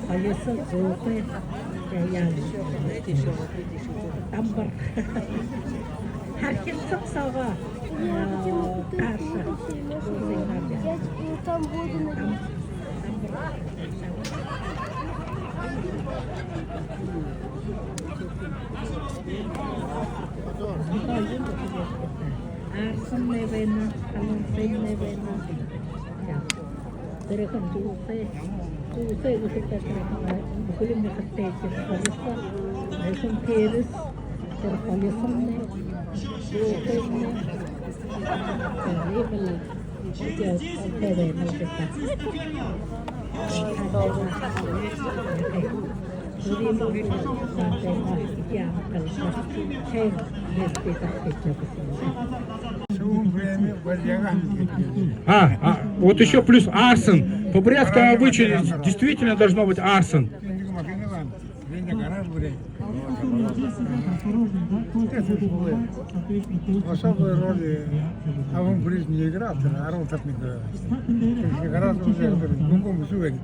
колесо, золотые, тамбар. Herkes çok sava karşı. Там буду на Arsın nevena, kalın nevena. Terekon tuğse usul terekon usulüm ne kattayken kalırsa resim teris terkolesin ne tuğse ne terli bala jauh tere melekta. Jadi mau sampai yang kalau saya mesti tak kecil. Вот еще плюс арсен. По-бурятски вычислить действительно должно быть арсен. В особой роли аванприз не играл, а ротов не играл. Гораздо уже в другом сувере.